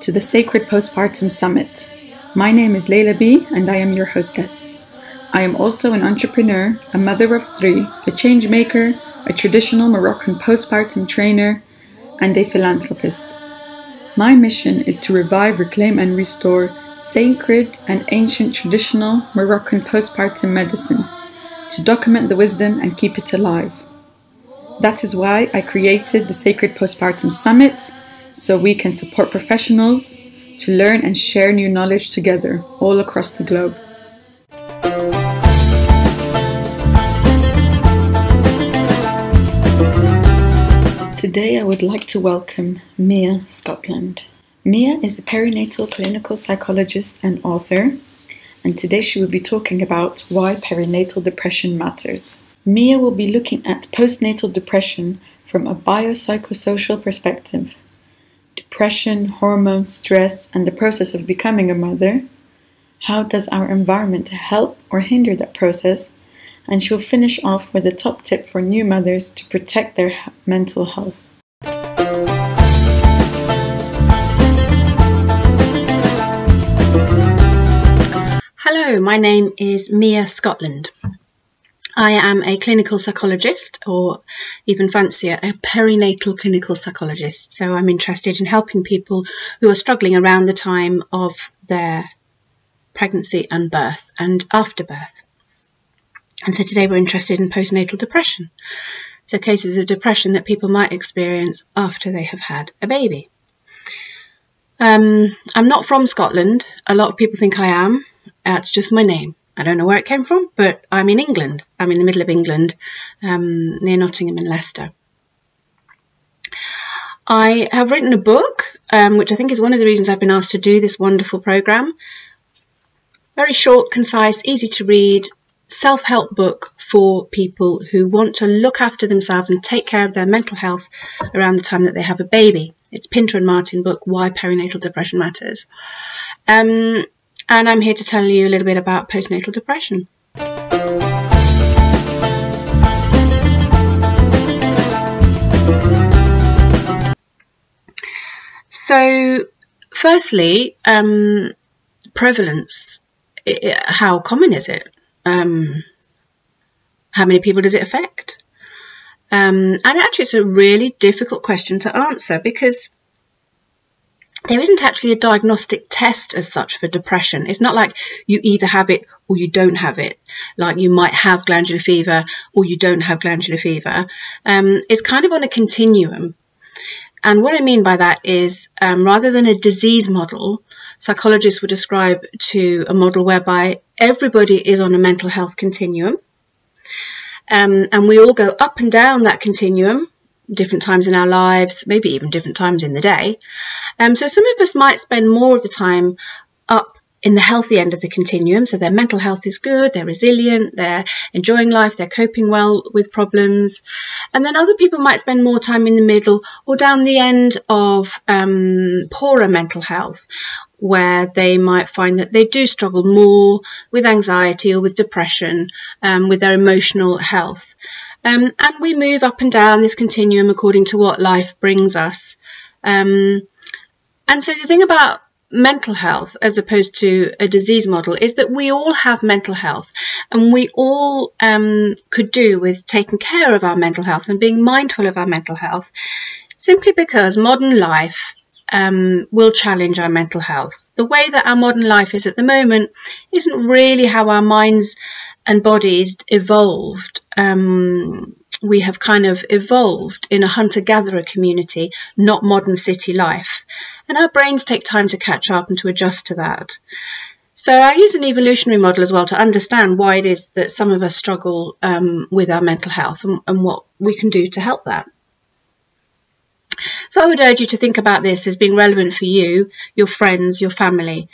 to the Sacred Postpartum Summit. My name is Leila B and I am your hostess. I am also an entrepreneur, a mother of 3, a change maker, a traditional Moroccan postpartum trainer, and a philanthropist. My mission is to revive, reclaim and restore sacred and ancient traditional Moroccan postpartum medicine, to document the wisdom and keep it alive. That is why I created the Sacred Postpartum Summit, so we can support professionals to learn and share new knowledge together all across the globe. Today I would like to welcome Mia Scotland. Mia is a perinatal clinical psychologist and author, and today she will be talking about why perinatal depression matters. Mia will be looking at postnatal depression from a biopsychosocial perspective. Depression, hormones, stress, and the process of becoming a mother. How does our environment help or hinder that process? And she will finish off with a top tip for new mothers to protect their mental health. Hello, my name is Mia Scotland. I am a clinical psychologist, or even fancier, a perinatal clinical psychologist. So I'm interested in helping people who are struggling around the time of their pregnancy and birth and after birth. And so today we're interested in postnatal depression. So cases of depression that people might experience after they have had a baby. I'm not from Scotland. A lot of people think I am. It's just my name. I don't know where it came from, but I'm in England. I'm in the middle of England, near Nottingham and Leicester. I have written a book, which I think is one of the reasons I've been asked to do this wonderful programme. Very short, concise, easy to read, self-help book for people who want to look after themselves and take care of their mental health around the time that they have a baby. It's Pinter and Martin book, Why Perinatal Depression Matters. And I'm here to tell you a little bit about postnatal depression. So, firstly, prevalence. How common is it? How many people does it affect? And actually, it's a really difficult question to answer because there isn't actually a diagnostic test as such for depression. It's not like you either have it or you don't have it. Like you might have glandular fever or you don't have glandular fever. It's kind of on a continuum. And what I mean by that is rather than a disease model, psychologists would describe to a model whereby everybody is on a mental health continuum. And we all go up and down that continuum, different times in our lives, maybe even different times in the day. So some of us might spend more of the time up in the healthy end of the continuum, so their mental health is good, they're resilient, they're enjoying life, they're coping well with problems. And then other people might spend more time in the middle or down the end of poorer mental health, where they might find that they do struggle more with anxiety or with depression, with their emotional health. And we move up and down this continuum according to what life brings us. And so the thing about mental health as opposed to a disease model is that we all have mental health, and we all could do with taking care of our mental health and being mindful of our mental health, simply because modern life will challenge our mental health. The way that our modern life is at the moment isn't really how our minds and bodies evolved. We have kind of evolved in a hunter-gatherer community, not modern city life. And our brains take time to catch up and to adjust to that. So I use an evolutionary model as well to understand why it is that some of us struggle with our mental health and what we can do to help that. So I would urge you to think about this as being relevant for you, your friends, your family.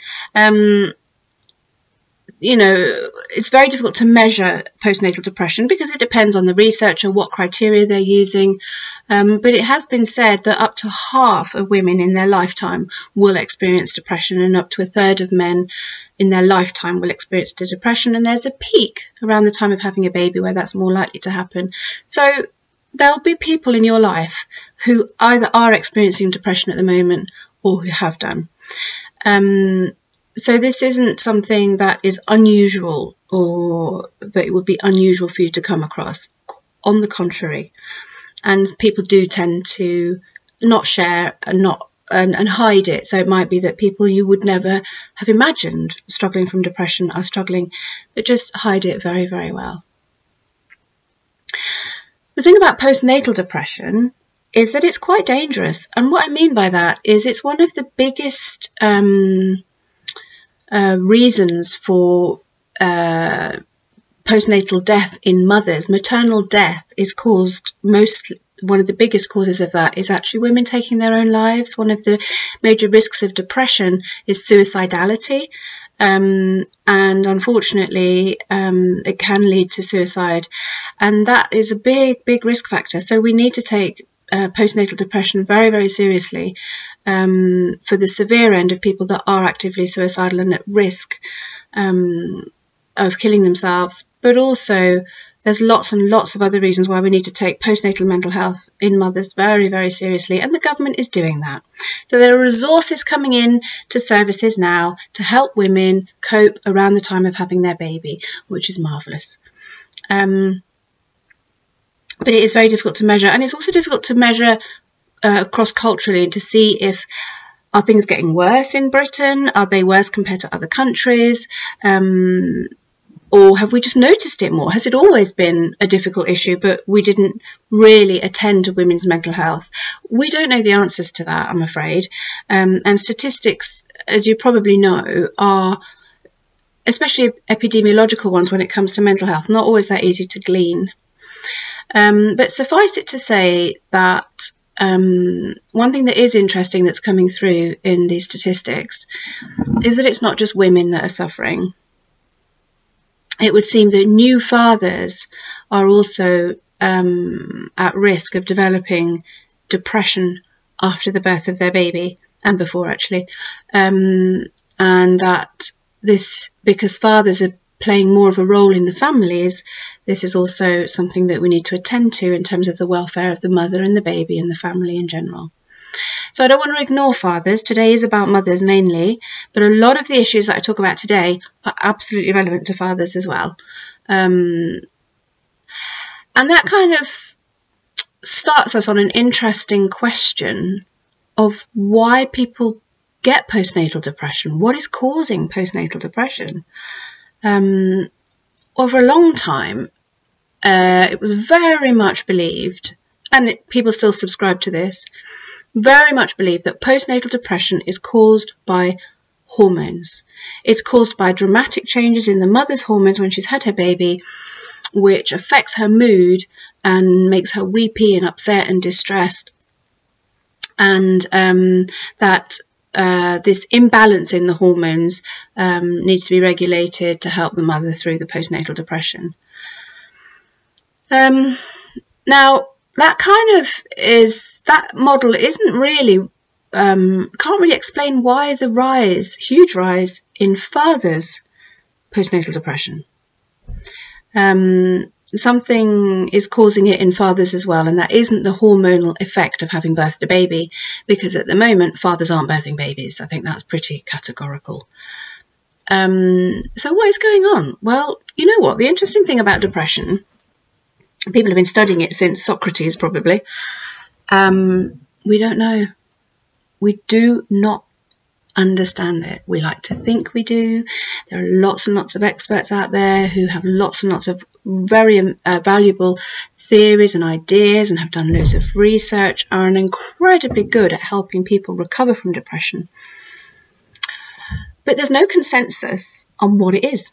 You know, it's very difficult to measure postnatal depression because it depends on the researcher, what criteria they're using. But it has been said that up to half of women in their lifetime will experience depression, and up to a third of men in their lifetime will experience the depression. And there's a peak around the time of having a baby where that's more likely to happen. So there'll be people in your life who either are experiencing depression at the moment or who have done. So this isn't something that is unusual, or that it would be unusual for you to come across. On the contrary, and people do tend to not share and hide it. So it might be that people you would never have imagined struggling from depression are struggling, but just hide it very, very well. The thing about postnatal depression is that it's quite dangerous. And what I mean by that is it's one of the biggest reasons for postnatal death in mothers. Maternal death is caused mostly, one of the biggest causes of that is actually women taking their own lives. One of the major risks of depression is suicidality. And unfortunately, it can lead to suicide. And that is a big, big risk factor. So we need to take postnatal depression very, very seriously for the severe end of people that are actively suicidal and at risk of killing themselves. But also, there's lots and lots of other reasons why we need to take postnatal mental health in mothers very, very seriously, and the government is doing that. So there are resources coming in to services now to help women cope around the time of having their baby, which is marvellous. But it is very difficult to measure, and it's also difficult to measure cross-culturally to see if are things getting worse in Britain, are they worse compared to other countries, or have we just noticed it more? Has it always been a difficult issue, but we didn't really attend to women's mental health? We don't know the answers to that, I'm afraid. And statistics, as you probably know, are, especially epidemiological ones when it comes to mental health, not always that easy to glean. But suffice it to say that one thing that is interesting that's coming through in these statistics is that it's not just women that are suffering. It would seem that new fathers are also at risk of developing depression after the birth of their baby, and before actually, and that this, because fathers are playing more of a role in the families, this is also something that we need to attend to in terms of the welfare of the mother and the baby and the family in general. So I don't want to ignore fathers. Today is about mothers mainly, but a lot of the issues that I talk about today are absolutely relevant to fathers as well. And that kind of starts us on an interesting question of why people get postnatal depression. What is causing postnatal depression? Over a long time, it was very much believed, and people still subscribe to this, very much believe that postnatal depression is caused by hormones. It's caused by dramatic changes in the mother's hormones when she's had her baby, which affects her mood and makes her weepy and upset and distressed. And that this imbalance in the hormones needs to be regulated to help the mother through the postnatal depression. Now, that kind of is, that model isn't really, can't really explain why the rise, huge rise in fathers' postnatal depression. Something is causing it in fathers as well, and that isn't the hormonal effect of having birthed a baby, because at the moment fathers aren't birthing babies. I think that's pretty categorical. So what is going on? Well, you know what? The interesting thing about depression, people have been studying it since Socrates probably, we don't know. We do not understand it. We like to think we do. There are lots and lots of experts out there who have lots and lots of very valuable theories and ideas and have done loads of research, are incredibly good at helping people recover from depression. But there's no consensus on what it is.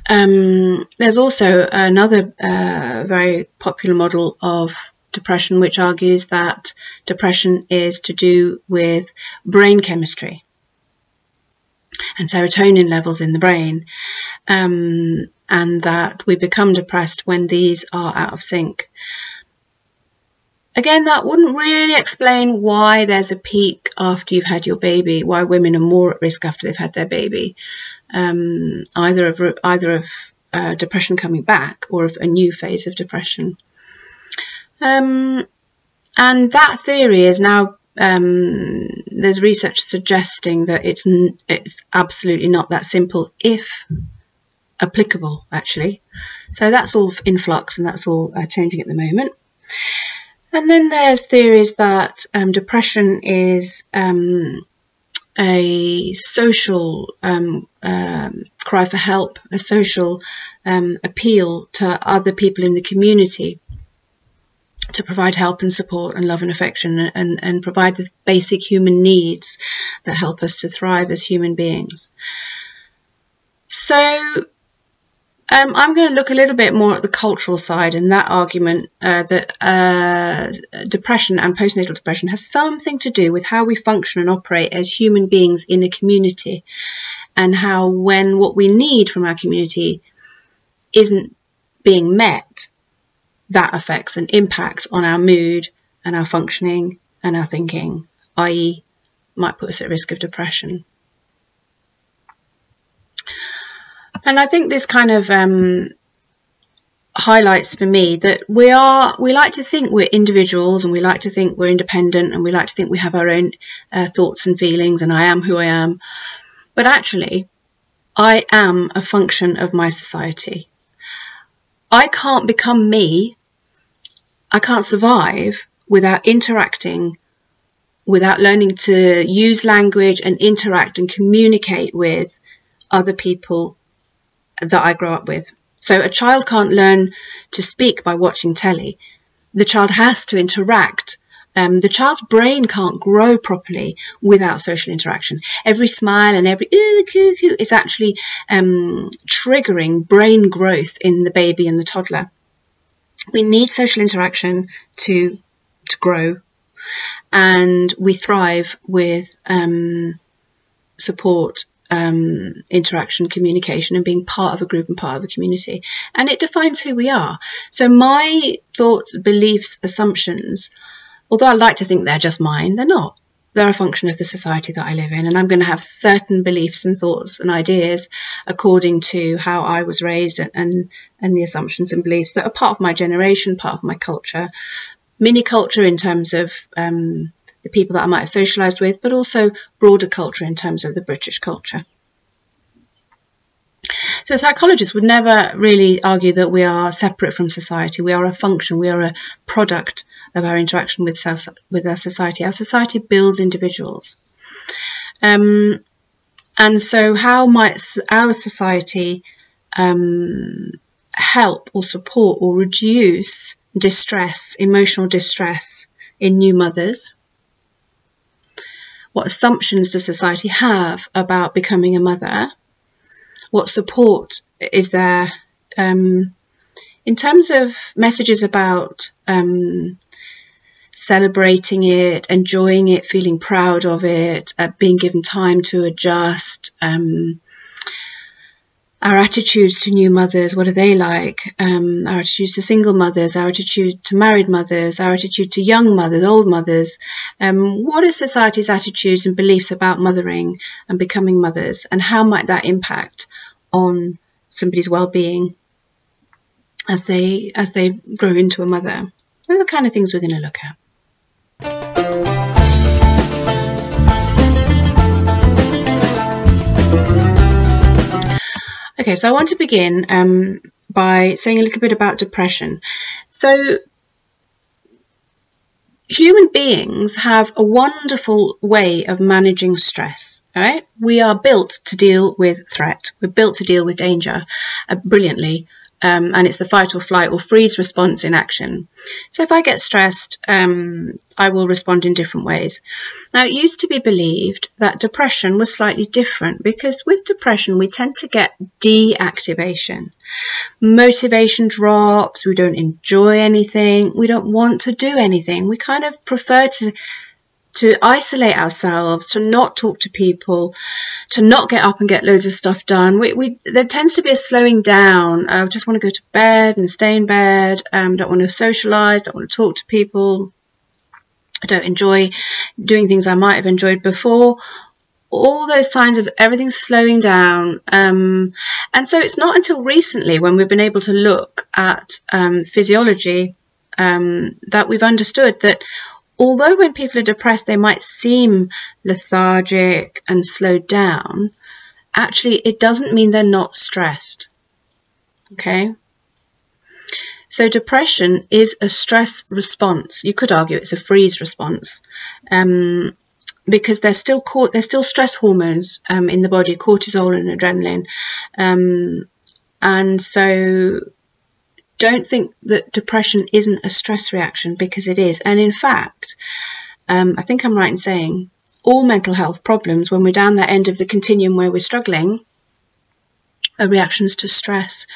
There's also another very popular model of depression which argues that depression is to do with brain chemistry and serotonin levels in the brain, and that we become depressed when these are out of sync. Again, that wouldn't really explain why there's a peak after you've had your baby, why women are more at risk after they've had their baby, either of depression coming back or of a new phase of depression. And that theory is now there's research suggesting that it's absolutely not that simple, if applicable, actually. So that's all in flux, and that's all changing at the moment. And then there's theories that depression is a social cry for help, a social appeal to other people in the community to provide help and support and love and affection, and provide the basic human needs that help us to thrive as human beings. So I'm going to look a little bit more at the cultural side, and that argument that depression and postnatal depression has something to do with how we function and operate as human beings in a community, and how when what we need from our community isn't being met, that affects and impacts on our mood and our functioning and our thinking, i.e. might put us at risk of depression. And I think this kind of highlights for me that we like to think we're individuals, and we like to think we're independent, and we like to think we have our own thoughts and feelings, and I am who I am. But actually, I am a function of my society. I can't become me. I can't survive without interacting, without learning to use language and interact and communicate with other people that I grow up with. So a child can't learn to speak by watching telly. The child has to interact. The child's brain can't grow properly without social interaction. Every smile and every ooh, coo, coo is actually triggering brain growth in the baby and the toddler. We need social interaction to grow, and we thrive with support, interaction, communication, and being part of a group and part of a community. And it defines who we are. So my thoughts, beliefs, assumptions, although I like to think they're just mine, they're not. They're a function of the society that I live in, and I'm going to have certain beliefs and thoughts and ideas according to how I was raised, and the assumptions and beliefs that are part of my generation, part of my culture, mini culture in terms of the people that I might have socialised with, but also broader culture in terms of the British culture. So psychologists would never really argue that we are separate from society. We are a function, we are a product of our interaction with our society. Our society builds individuals. And so how might our society help or support or reduce distress, emotional distress in new mothers? What assumptions does society have about becoming a mother? What support is there in terms of messages about celebrating it, enjoying it, feeling proud of it, being given time to adjust, our attitudes to new mothers, what are they like? Our attitudes to single mothers, our attitude to married mothers, our attitude to young mothers, old mothers. What are society's attitudes and beliefs about mothering and becoming mothers, and how might that impact on somebody's well-being as they grow into a mother? They're the kind of things we're going to look at. Okay, so I want to begin by saying a little bit about depression. So human beings have a wonderful way of managing stress. All right, we are built to deal with threat. We're built to deal with danger brilliantly. And it's the fight or flight or freeze response in action. So if I get stressed, I will respond in different ways. Now, it used to be believed that depression was slightly different, because with depression, we tend to get deactivation. Motivation drops, we don't enjoy anything, we don't want to do anything. We kind of prefer to isolate ourselves, to not talk to people, to not get up and get loads of stuff done. There tends to be a slowing down. I just want to go to bed and stay in bed. Don't want to socialise, don't want to talk to people. I don't enjoy doing things I might have enjoyed before. All those signs of everything slowing down. And so it's not until recently, when we've been able to look at physiology, that we've understood that although when people are depressed, they might seem lethargic and slowed down, actually, it doesn't mean they're not stressed. Okay? So depression is a stress response. You could argue it's a freeze response, because there's still stress hormones in the body, cortisol and adrenaline. And so don't think that depression isn't a stress reaction, because it is. And in fact, I think I'm right in saying all mental health problems, when we're down that end of the continuum where we're struggling, are reactions to stress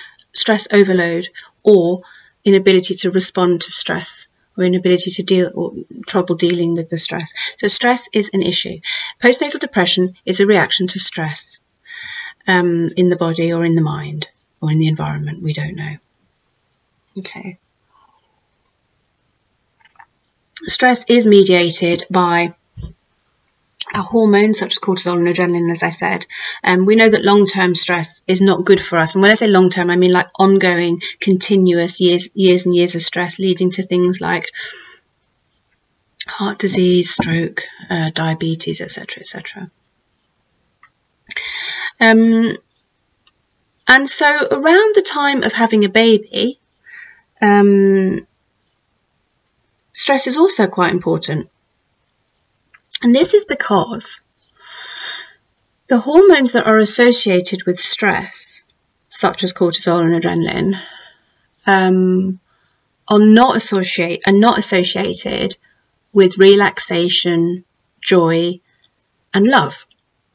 overload, or inability to respond to stress, or inability to deal, or trouble dealing with the stress. So stress is an issue. Postnatal depression is a reaction to stress in the body or in the mind or in the environment. We don't know. Okay. Stress is mediated by hormones such as cortisol and adrenaline, as I said. We know that long-term stress is not good for us. And when I say long-term, I mean like ongoing, continuous years and years of stress, leading to things like heart disease, stroke, diabetes, etc., etc. And so around the time of having a baby, stress is also quite important. And this is because the hormones that are associated with stress, such as cortisol and adrenaline, are not associated with relaxation, joy, and love,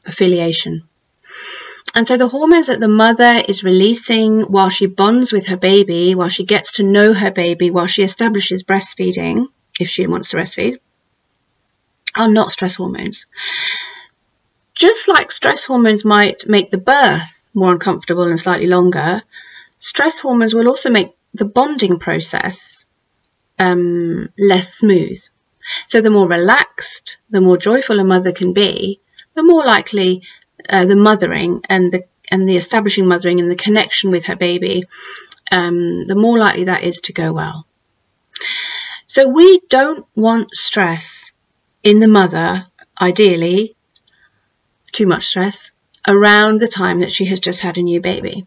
affiliation. And so the hormones that the mother is releasing while she bonds with her baby, while she gets to know her baby, while she establishes breastfeeding, if she wants to breastfeed, are not stress hormones. Just like stress hormones might make the birth more uncomfortable and slightly longer, stress hormones will also make the bonding process less smooth. So the more relaxed, the more joyful a mother can be, the more likely the mothering and the establishing mothering and the connection with her baby, the more likely that is to go well. So we don't want stress in the mother, ideally, too much stress, around the time that she has just had a new baby.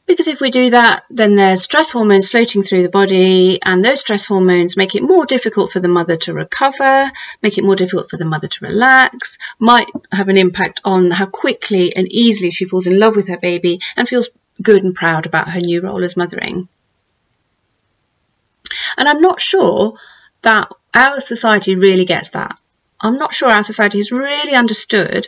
Because if we do that, then there's stress hormones floating through the body, and those stress hormones make it more difficult for the mother to recover, make it more difficult for the mother to relax, might have an impact on how quickly and easily she falls in love with her baby and feels good and proud about her new role as mothering. And I'm not sure that our society really gets that. I'm not sure our society has really understood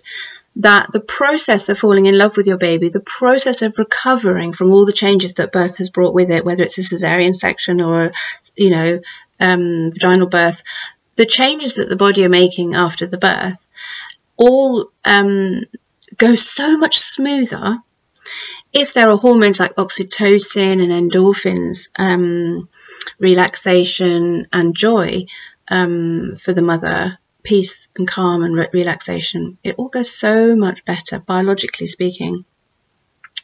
that the process of falling in love with your baby, the process of recovering from all the changes that birth has brought with it, whether it's a cesarean section or, vaginal birth, the changes that the body are making after the birth all go so much smoother if there are hormones like oxytocin and endorphins, relaxation and joy for the mother, peace and calm and relaxation. It all goes so much better, biologically speaking,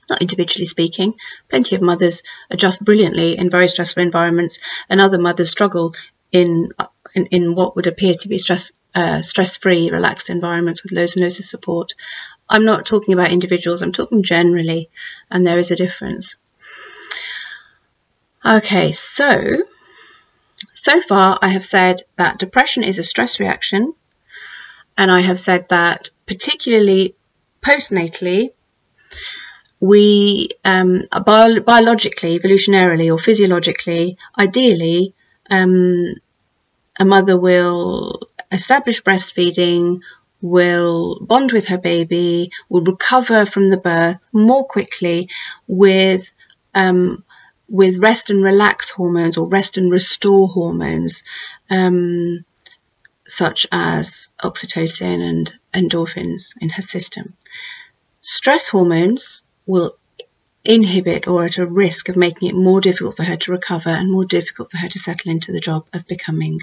not individually speaking. Plenty of mothers adjust brilliantly in very stressful environments, and other mothers struggle in what would appear to be stress-free, relaxed environments with loads and loads of support. I'm not talking about individuals, I'm talking generally, and there is a difference. Okay, so far I have said that depression is a stress reaction, and I have said that particularly postnatally, we biologically, evolutionarily or physiologically, ideally, a mother will establish breastfeeding, will bond with her baby, will recover from the birth more quickly with rest and relax hormones or rest and restore hormones, such as oxytocin and endorphins in her system. Stress hormones will inhibit or at a risk of making it more difficult for her to recover and more difficult for her to settle into the job of becoming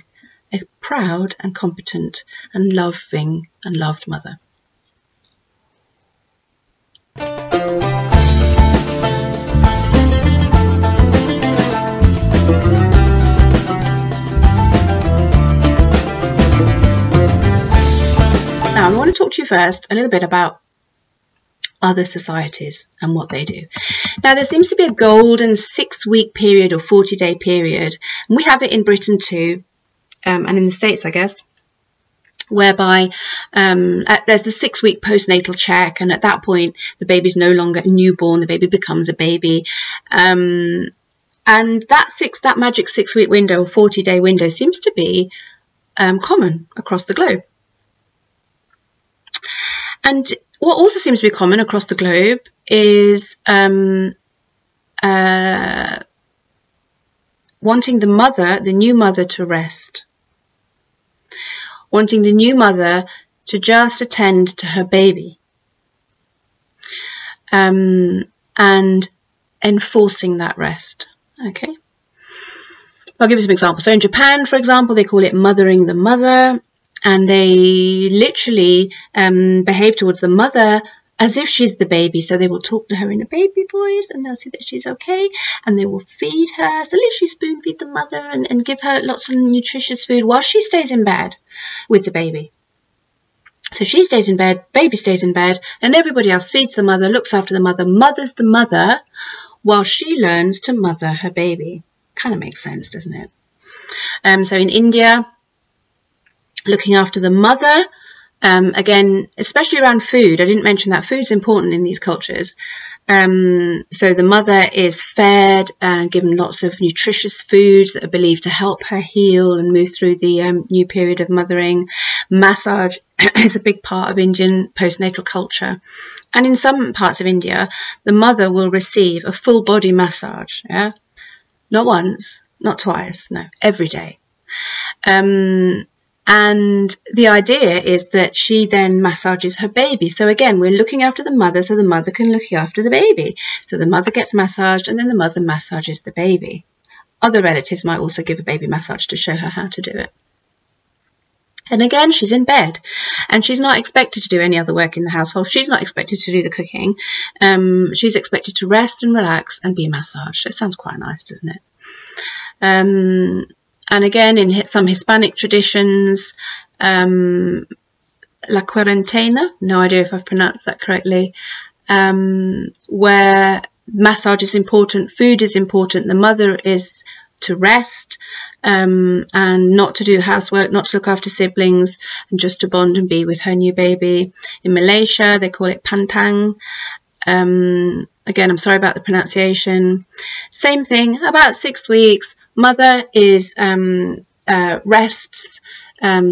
a proud and competent and loving and loved mother. first a little bit about other societies and what they do. Now, there seems to be a golden 6-week period or 40-day period, and we have it in Britain too, and in the States, I guess, whereby there's the 6-week postnatal check, and at that point the baby's no longer a newborn, the baby becomes a baby, and that magic 6-week window, 40-day window, seems to be common across the globe. And what also seems to be common across the globe is wanting the new mother to rest, wanting the new mother to just attend to her baby, and enforcing that rest. Okay, I'll give you some examples. So in Japan, for example, they call it mothering the mother, and they literally behave towards the mother as if she's the baby. So they will talk to her in a baby voice, and they'll see that she's okay, and they will feed her. So literally spoon feed the mother and give her lots of nutritious food while she stays in bed with the baby. So she stays in bed, baby stays in bed, and everybody else feeds the mother, looks after the mother, mothers the mother, while she learns to mother her baby. Kind of makes sense, doesn't it? So in India, looking after the mother, again, especially around food. I didn't mention that food's important in these cultures. So the mother is fed and given lots of nutritious foods that are believed to help her heal and move through the new period of mothering. Massage is a big part of Indian postnatal culture. And in some parts of India, the mother will receive a full body massage. Yeah? Not once, not twice, no, every day. And the idea is that she then massages her baby. So again, we're looking after the mother so the mother can look after the baby. So the mother gets massaged and then the mother massages the baby. Other relatives might also give a baby massage to show her how to do it. And again, she's in bed and she's not expected to do any other work in the household. She's not expected to do the cooking. She's expected to rest and relax and be massaged. It sounds quite nice, doesn't it? And again, in some Hispanic traditions, La Cuarentena, no idea if I've pronounced that correctly, where massage is important, food is important, the mother is to rest and not to do housework, not to look after siblings, and just to bond and be with her new baby. In Malaysia, they call it pantang. Again, I'm sorry about the pronunciation. Same thing, about 6 weeks. Mother is rests.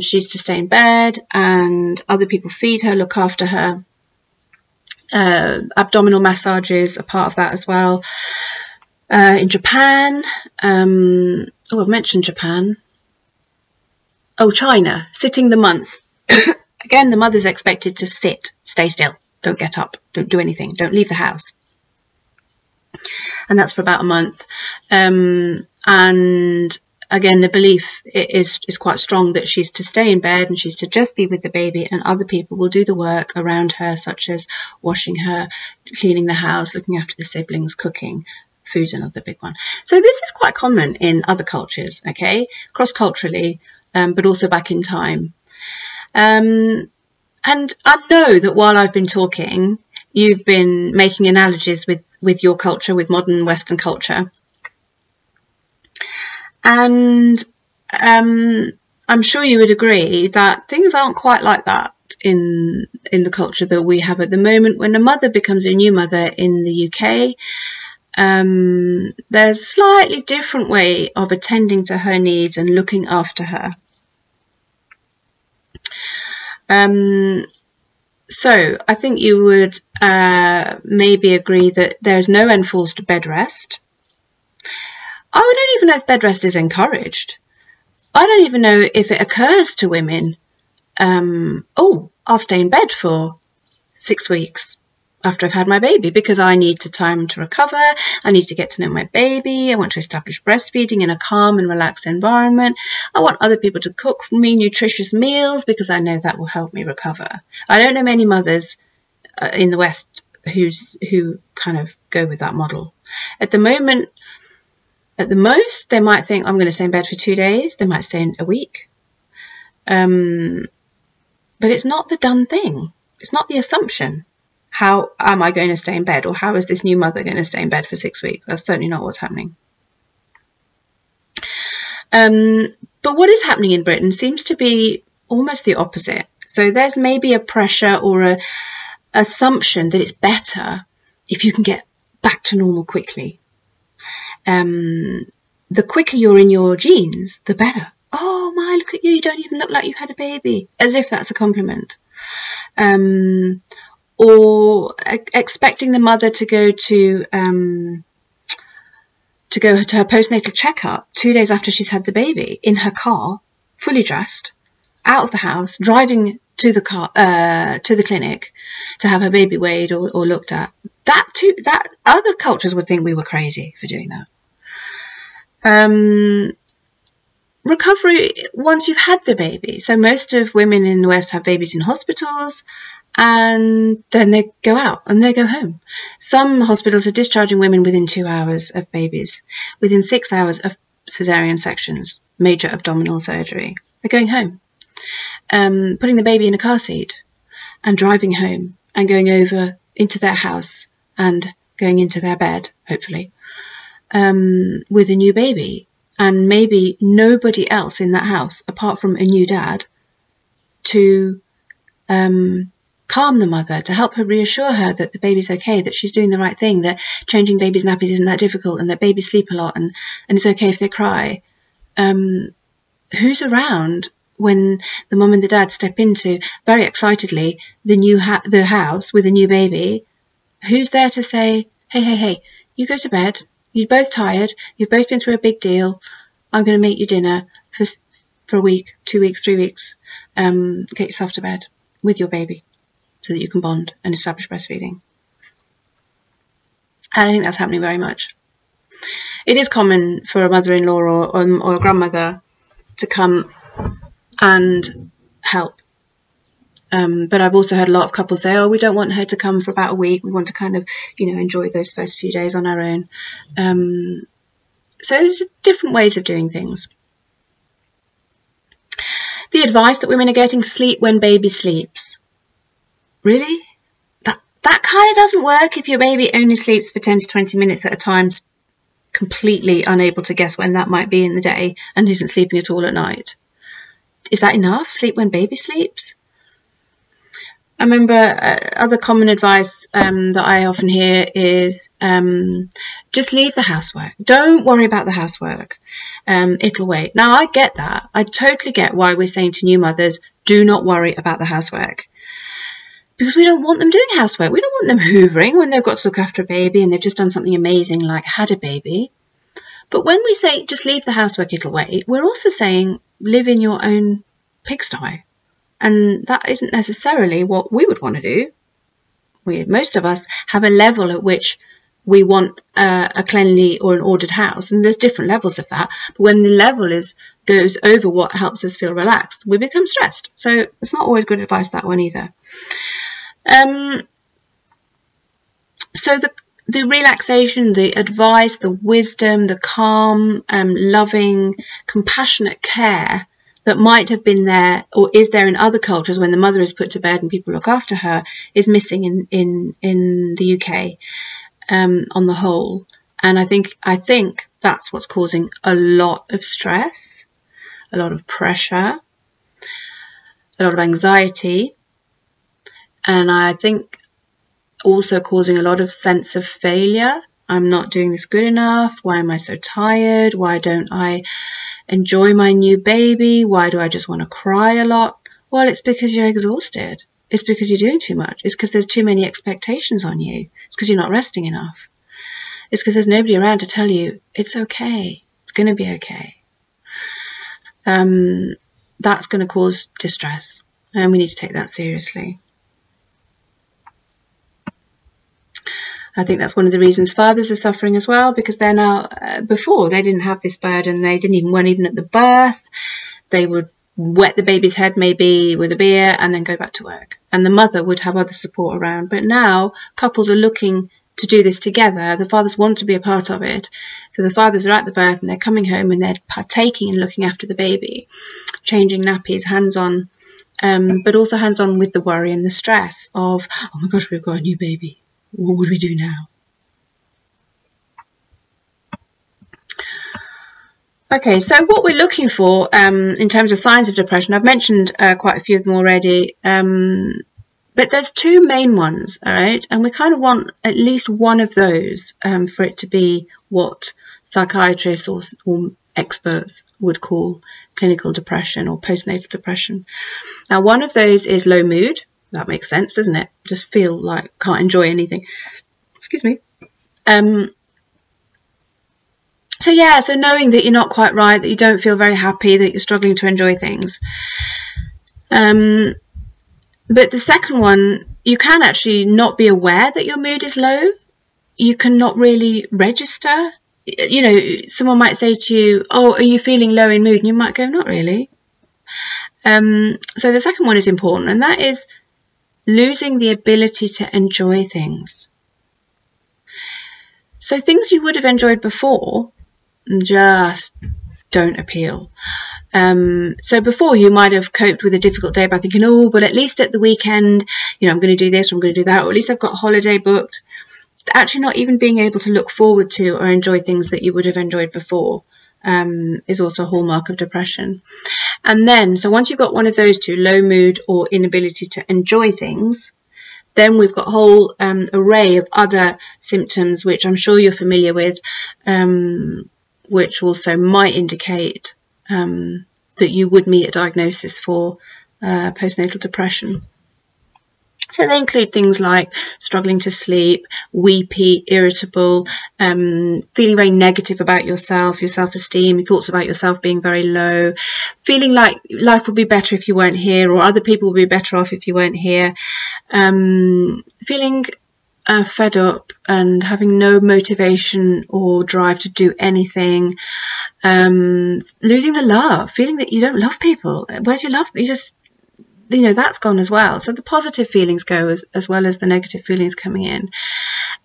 She's to stay in bed, and other people feed her, look after her. Abdominal massages are part of that as well. In Japan, I've mentioned Japan. Oh, China, sitting the month. Again, the mother's expected to sit, stay still, don't get up, don't do anything, don't leave the house. And that's for about a month. And again, the belief is quite strong that she's to stay in bed and she's to just be with the baby, and other people will do the work around her, such as washing her, cleaning the house, looking after the siblings, cooking. Food's another big one. So this is quite common in other cultures, okay, cross-culturally, but also back in time. And I know that while I've been talking, you've been making analogies with your culture, with modern Western culture. And I'm sure you would agree that things aren't quite like that in the culture that we have at the moment. When a mother becomes a new mother in the UK, there's a slightly different way of attending to her needs and looking after her. So I think you would maybe agree that there's no enforced bed rest. I don't even know if bed rest is encouraged. I don't even know if it occurs to women. Oh, I'll stay in bed for 6 weeks after I've had my baby because I need time to recover. I need to get to know my baby. I want to establish breastfeeding in a calm and relaxed environment. I want other people to cook for me nutritious meals because I know that will help me recover. I don't know many mothers in the West who kind of go with that model. At the moment, at the most, they might think, I'm going to stay in bed for 2 days. They might stay in a week. But it's not the done thing. It's not the assumption. How am I going to stay in bed? Or how is this new mother going to stay in bed for 6 weeks? That's certainly not what's happening. But what is happening in Britain seems to be almost the opposite. So there's maybe a pressure or a assumption that it's better if you can get back to normal quickly. The quicker you're in your genes, the better. Oh my, look at you, you don't even look like you've had a baby. As if that's a compliment. Or expecting the mother to go to her postnatal checkup 2 days after she's had the baby in her car, fully dressed, out of the house, driving to the clinic to have her baby weighed or looked at. That other cultures would think we were crazy for doing that. Recovery once you've had the baby. So most of women in the West have babies in hospitals, and then they go out and they go home. Some hospitals are discharging women within 2 hours of babies, within 6 hours of cesarean sections, major abdominal surgery. They're going home, putting the baby in a car seat and driving home and going over into their house and going into their bed, hopefully, with a new baby. And maybe nobody else in that house, apart from a new dad, to calm the mother, to help her, reassure her that the baby's okay, that she's doing the right thing, that changing babies' nappies isn't that difficult, and that babies sleep a lot, and it's okay if they cry. Who's around when the mum and the dad step into, very excitedly, the house with a new baby? Who's there to say, hey, you go to bed. You're both tired. You've both been through a big deal. I'm going to make you dinner for a week, 2 weeks, 3 weeks. Get yourself to bed with your baby so that you can bond and establish breastfeeding. I don't think that's happening very much. It is common for a mother-in-law or a grandmother to come and help. But I've also heard a lot of couples say, oh, we don't want her to come for about a week. We want to kind of, enjoy those first few days on our own. So there's different ways of doing things. The advice that women are getting, sleep when baby sleeps. Really? That kind of doesn't work if your baby only sleeps for 10 to 20 minutes at a time, completely unable to guess when that might be in the day and isn't sleeping at all at night. Is that enough? Sleep when baby sleeps? I remember other common advice that I often hear is just leave the housework. Don't worry about the housework. It'll wait. Now, I get that. I totally get why we're saying to new mothers, do not worry about the housework. Because we don't want them doing housework. We don't want them hoovering when they've got to look after a baby and they've just done something amazing like had a baby. But when we say just leave the housework, it'll wait, we're also saying live in your own pigsty. And that isn't necessarily what we would want to do. Most of us have a level at which we want a cleanly or an ordered house, and there's different levels of that. But when the level goes over what helps us feel relaxed, we become stressed. So it's not always good advice, that one either. So the relaxation, the advice, the wisdom, the calm, loving, compassionate care that might have been there or is there in other cultures when the mother is put to bed and people look after her is missing in the UK on the whole. And I think that's what's causing a lot of stress, a lot of pressure, a lot of anxiety, and I think also causing a lot of sense of failure. I'm not doing this good enough. Why am I so tired? Why don't I enjoy my new baby? Why do I just want to cry a lot? Well, it's because you're exhausted. It's because you're doing too much. It's because there's too many expectations on you. It's because you're not resting enough. It's because there's nobody around to tell you it's okay. It's going to be okay. That's going to cause distress, and we need to take that seriously. I think that's one of the reasons fathers are suffering as well, because they're now, before they didn't have this burden. They weren't even at the birth. They would wet the baby's head maybe with a beer and then go back to work. And the mother would have other support around. But now couples are looking to do this together. The fathers want to be a part of it. So the fathers are at the birth and they're coming home and they're partaking in looking after the baby, changing nappies, hands-on but also hands-on with the worry and the stress of, oh my gosh, we've got a new baby. What would we do now? Okay, so what we're looking for in terms of signs of depression, I've mentioned quite a few of them already, but there's two main ones, all right? And we kind of want at least one of those for it to be what psychiatrists or experts would call clinical depression or postnatal depression. Now, one of those is low mood. That makes sense, doesn't it? Just feel like can't enjoy anything. Excuse me. So yeah, so knowing that you're not quite right, that you don't feel very happy, that you're struggling to enjoy things. But the second one, you can actually not be aware that your mood is low. You can not really register. You know, someone might say to you, oh, are you feeling low in mood? And you might go, not really. So the second one is important, and that is losing the ability to enjoy things. So things you would have enjoyed before just don't appeal. So before you might have coped with a difficult day by thinking, oh, but at least at the weekend, you know, I'm going to do this, or I'm going to do that, or at least I've got a holiday booked. Actually not even being able to look forward to or enjoy things that you would have enjoyed before is also a hallmark of depression. And then, so once you've got one of those two, low mood or inability to enjoy things, then we've got a whole array of other symptoms, which I'm sure you're familiar with, which also might indicate that you would meet a diagnosis for postnatal depression. So they include things like struggling to sleep, weepy, irritable, feeling very negative about yourself, your self-esteem, your thoughts about yourself being very low, feeling like life would be better if you weren't here, or other people would be better off if you weren't here, feeling fed up and having no motivation or drive to do anything, losing the love, feeling that you don't love people. Where's your love? You just, you know, that's gone as well. So the positive feelings go as well as the negative feelings coming in.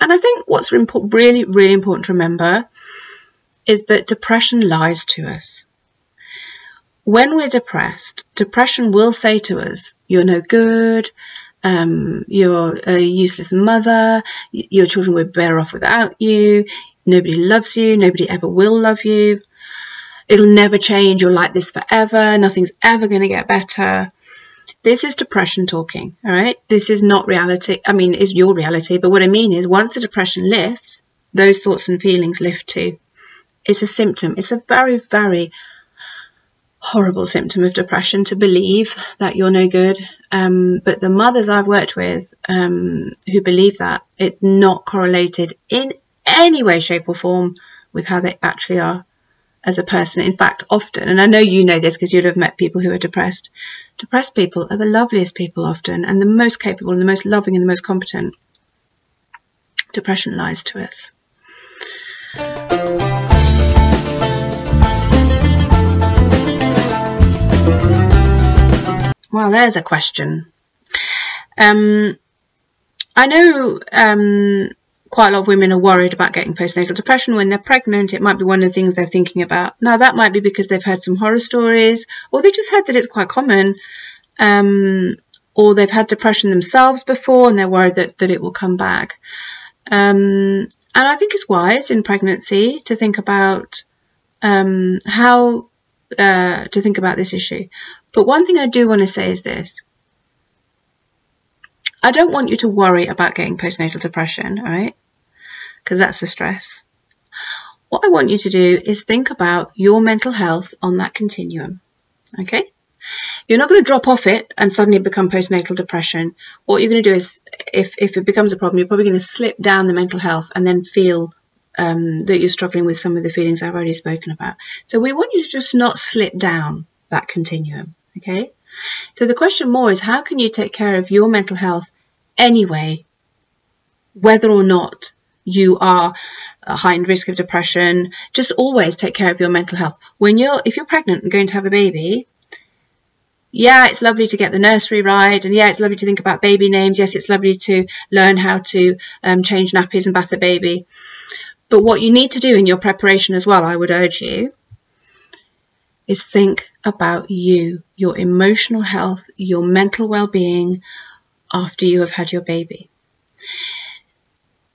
And I think what's really, really important to remember is that depression lies to us. When we're depressed, depression will say to us, you're no good, you're a useless mother, your children were better off without you, nobody loves you, nobody ever will love you, it'll never change, you're like this forever, nothing's ever going to get better. This is depression talking, all right? This is not reality. I mean, it's your reality, but what I mean is once the depression lifts, those thoughts and feelings lift too. It's a symptom. It's a very, very horrible symptom of depression to believe that you're no good. But the mothers I've worked with who believe that, it's not correlated in any way, shape or form with how they actually are as a person. In fact, often, and I know you know this because you'd have met people who are depressed, depressed people are the loveliest people often, and the most capable and the most loving and the most competent. Depression lies to us. Well, there's a question. I know quite a lot of women are worried about getting postnatal depression when they're pregnant. It might be one of the things they're thinking about. Now, that might be because they've heard some horror stories, or they just heard that it's quite common, or they've had depression themselves before and they're worried that it will come back. And I think it's wise in pregnancy to think about how to think about this issue. But one thing I do want to say is this. I don't want you to worry about getting postnatal depression, all right? Because that's for stress. What I want you to do is think about your mental health on that continuum, okay? You're not going to drop off it and suddenly become postnatal depression. What you're going to do is, if it becomes a problem, you're probably going to slip down the mental health and then feel that you're struggling with some of the feelings I've already spoken about. So we want you to just not slip down that continuum, okay? So the question more is, how can you take care of your mental health anyway, whether or not you are a heightened risk of depression? Just always take care of your mental health. If you're pregnant and going to have a baby, yeah, it's lovely to get the nursery right, and yeah, it's lovely to think about baby names. Yes, it's lovely to learn how to change nappies and bath the baby. But what you need to do in your preparation as well, I would urge you, is think about you, your emotional health, your mental well-being after you have had your baby.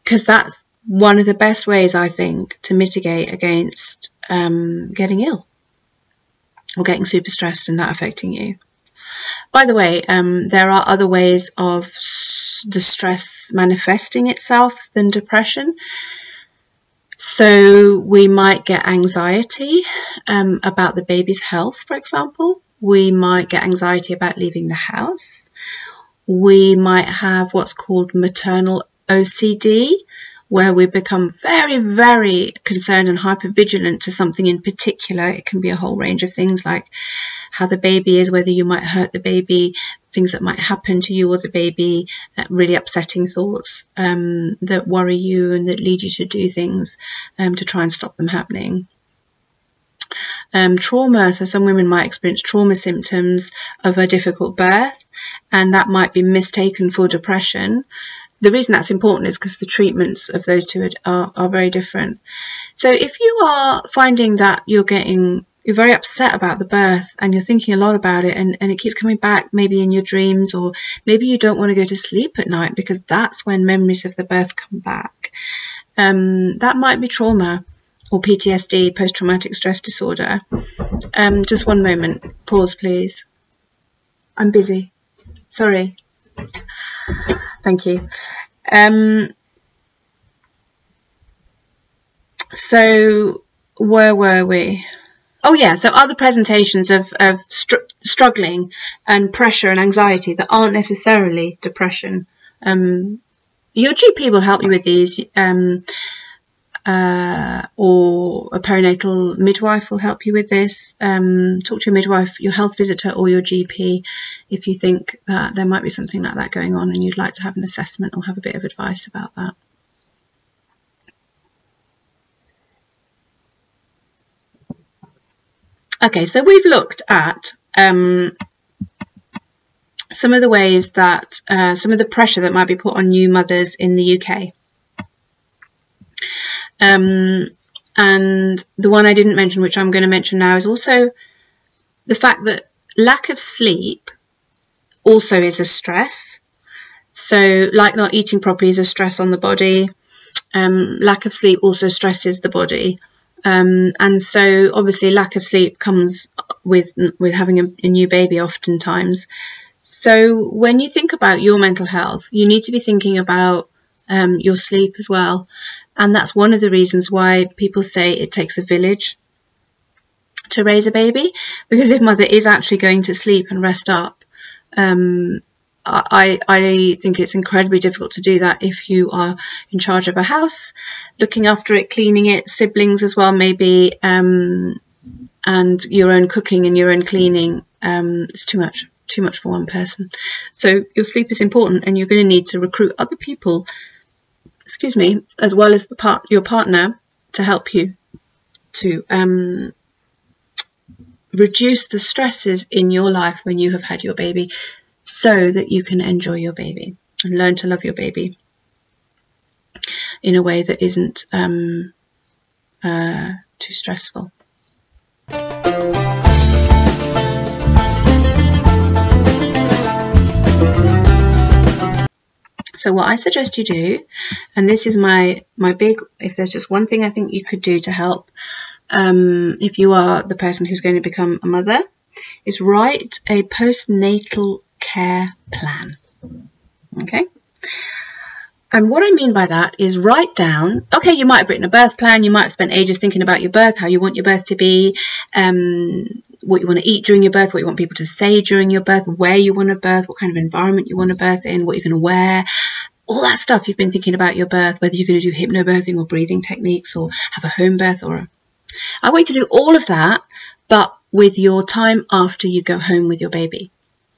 Because that's one of the best ways, I think, to mitigate against getting ill or getting super stressed and that affecting you. By the way, there are other ways of the stress manifesting itself than depression. So we might get anxiety about the baby's health, for example. We might get anxiety about leaving the house. We might have what's called maternal OCD, where we become very, very concerned and hypervigilant to something in particular. It can be a whole range of things like how the baby is, whether you might hurt the baby, things that might happen to you or the baby, really upsetting thoughts that worry you and that lead you to do things to try and stop them happening. Trauma, so some women might experience trauma symptoms of a difficult birth, and that might be mistaken for depression. The reason that's important is because the treatments of those two are very different. So if you are finding that you're very upset about the birth and you're thinking a lot about it and it keeps coming back maybe in your dreams, or maybe you don't want to go to sleep at night because that's when memories of the birth come back, that might be trauma or PTSD, post-traumatic stress disorder. Just one moment. Pause, please. I'm busy. Sorry. Thank you. So where were we? Oh yeah, so other presentations of struggling and pressure and anxiety that aren't necessarily depression. Your GP will help you with these, or a perinatal midwife will help you with this. Talk to your midwife, your health visitor, or your GP if you think that there might be something like that going on and you'd like to have an assessment or have a bit of advice about that. Okay, so we've looked at some of the ways that, some of the pressure that might be put on new mothers in the UK. And the one I didn't mention, which I'm going to mention now, is also the fact that lack of sleep also is a stress. So like not eating properly is a stress on the body. Lack of sleep also stresses the body. And so obviously lack of sleep comes with having a new baby oftentimes. So when you think about your mental health, you need to be thinking about your sleep as well. And that's one of the reasons why people say it takes a village to raise a baby, because if mother is actually going to sleep and rest up, I think it's incredibly difficult to do that if you are in charge of a house, looking after it, cleaning it, siblings as well maybe, and your own cooking and your own cleaning. It's too much for one person. So your sleep is important, and you're going to need to recruit other people, as well as your partner, to help you to reduce the stresses in your life when you have had your baby, so that you can enjoy your baby and learn to love your baby in a way that isn't too stressful. So what I suggest you do, and this is my big, if there's just one thing I think you could do to help, if you are the person who's going to become a mother, is write a postnatal care plan. Okay? And what I mean by that is write down, okay, you might have written a birth plan, you might have spent ages thinking about your birth, how you want your birth to be, what you want to eat during your birth, what you want people to say during your birth, where you want to birth, what kind of environment you want to birth in, what you're going to wear, all that stuff you've been thinking about your birth, whether you're going to do hypnobirthing or breathing techniques or have a home birth I want you to do all of that, but with your time after you go home with your baby,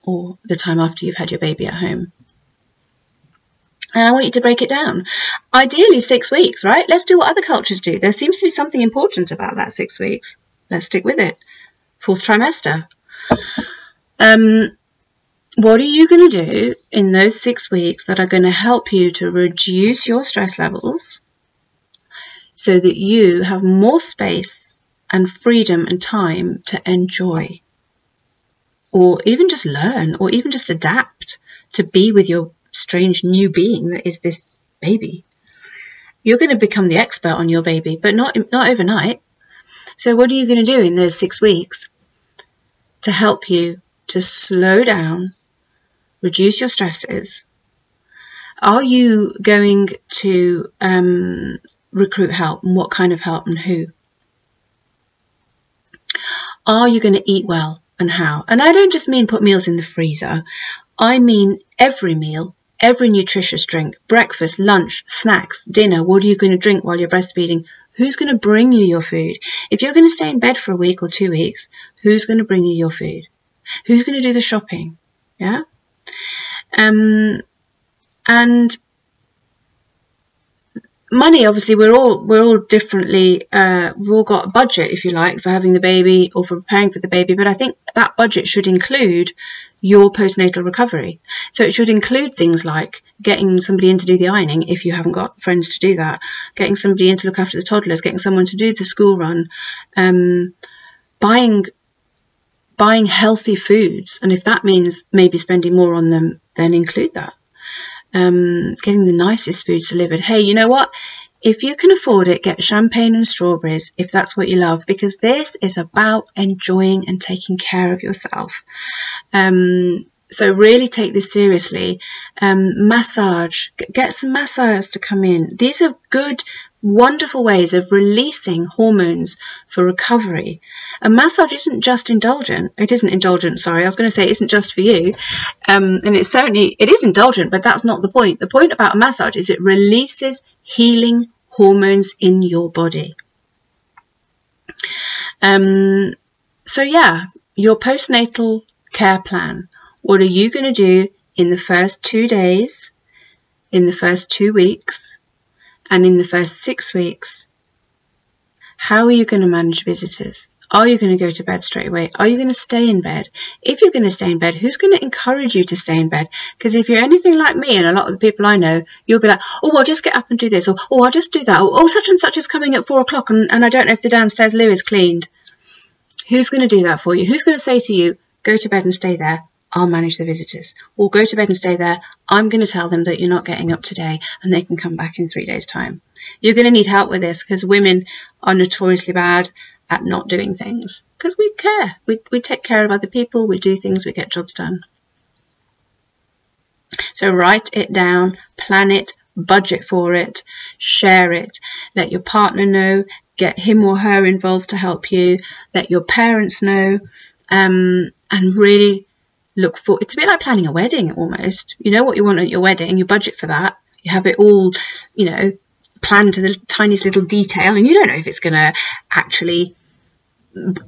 or the time after you've had your baby at home. And I want you to break it down. Ideally 6 weeks, right? Let's do what other cultures do. There seems to be something important about that 6 weeks. Let's stick with it. 4th trimester. What are you going to do in those 6 weeks that are going to help you to reduce your stress levels so that you have more space and freedom and time to enjoy, or even just learn, or even just adapt to be with your strange new being that is this baby. You're going to become the expert on your baby, but not overnight. So what are you going to do in those 6 weeks to help you to slow down, reduce your stresses? Are you going to recruit help, and what kind of help and who? Are you going to eat well and how? And I don't just mean put meals in the freezer. I mean every meal, every nutritious drink, breakfast, lunch, snacks, dinner. What are you going to drink while you're breastfeeding? Who's going to bring you your food? If you're going to stay in bed for a week or 2 weeks, who's going to bring you your food? Who's going to do the shopping? Yeah. And money, obviously, we're all differently. We've all got a budget, if you like, for having the baby or for preparing for the baby. But I think that budget should include your postnatal recovery. So it should include things like getting somebody in to do the ironing if you haven't got friends to do that, getting somebody in to look after the toddlers, getting someone to do the school run, buying healthy foods. And if that means maybe spending more on them, then include that. Getting the nicest foods delivered. Hey, you know what? If you can afford it, get champagne and strawberries if that's what you love, because this is about enjoying and taking care of yourself. So really take this seriously. Massage, get some masseurs to come in. These are good, wonderful ways of releasing hormones for recovery. A massage isn't just indulgent. It isn't indulgent, sorry. I was going to say it isn't just for you. And it is indulgent, but that's not the point. The point about a massage is it releases healing hormones in your body. So yeah, your postnatal care plan. What are you going to do in the first 2 days, in the first 2 weeks, and in the first 6 weeks? How are you going to manage visitors? Are you going to go to bed straight away? Are you going to stay in bed? If you're going to stay in bed, who's going to encourage you to stay in bed? Because if you're anything like me and a lot of the people I know, you'll be like, oh, I'll just get up and do this, or oh, I'll just do that, or oh, such and such is coming at 4 o'clock and I don't know if the downstairs loo is cleaned. Who's going to do that for you? Who's going to say to you, go to bed and stay there? I'll manage the visitors. Or go to bed and stay there. I'm going to tell them that you're not getting up today and they can come back in 3 days' time. You're going to need help with this because women are notoriously bad at not doing things because we care. We take care of other people. We do things. We get jobs done. So write it down, plan it, budget for it, share it. Let your partner know. Get him or her involved to help you. Let your parents know. And really look for, it's a bit like planning a wedding almost. You know what you want at your wedding, you budget for that, you have it all, you know, planned to the tiniest little detail, and you don't know if it's going to actually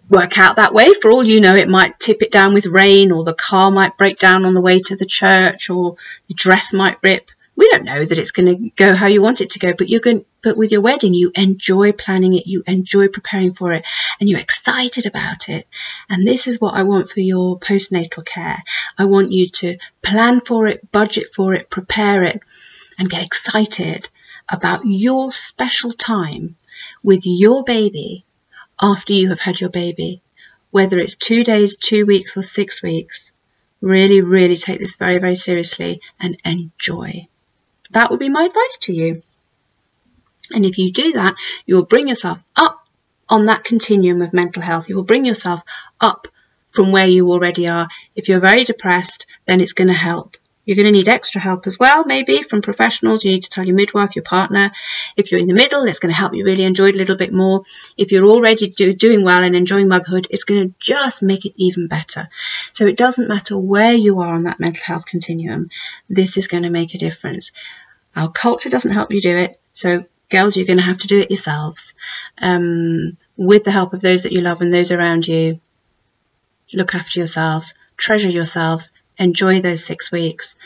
work out that way. For all you know, it might tip it down with rain, or the car might break down on the way to the church, or your dress might rip. We don't know that it's going to go how you want it to go, but with your wedding, you enjoy planning it, you enjoy preparing for it, and you're excited about it. And this is what I want for your postnatal care. I want you to plan for it, budget for it, prepare it, and get excited about your special time with your baby after you have had your baby, whether it's 2 days, 2 weeks, or 6 weeks. Really, really take this very, very seriously and enjoy. That would be my advice to you. And if you do that, you'll bring yourself up on that continuum of mental health. You will bring yourself up from where you already are. If you're very depressed, then it's going to help. You're going to need extra help as well, maybe from professionals. You need to tell your midwife, your partner. If you're in the middle, it's going to help you really enjoy it a little bit more. If you're already doing well and enjoying motherhood, it's going to just make it even better. So it doesn't matter where you are on that mental health continuum. This is going to make a difference. Our culture doesn't help you do it. So girls, you're going to have to do it yourselves with the help of those that you love and those around you. Look after yourselves, treasure yourselves, enjoy those 6 weeks,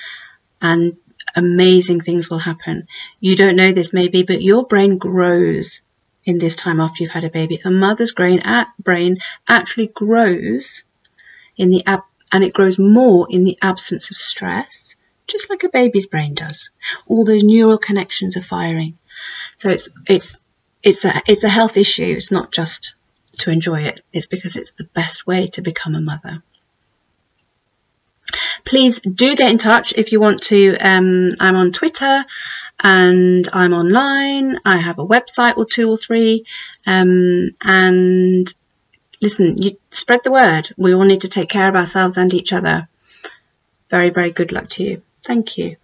and amazing things will happen. You don't know this maybe, but your brain grows in this time after you've had a baby. A mother's brain actually grows and it grows more in the absence of stress, just like a baby's brain does. All those neural connections are firing. So it's a health issue. It's not just to enjoy it. It's because it's the best way to become a mother. Please do get in touch if you want to. I'm on Twitter and I'm online. I have a website or 2 or 3. And listen, you spread the word. We all need to take care of ourselves and each other. Very, very good luck to you. Thank you.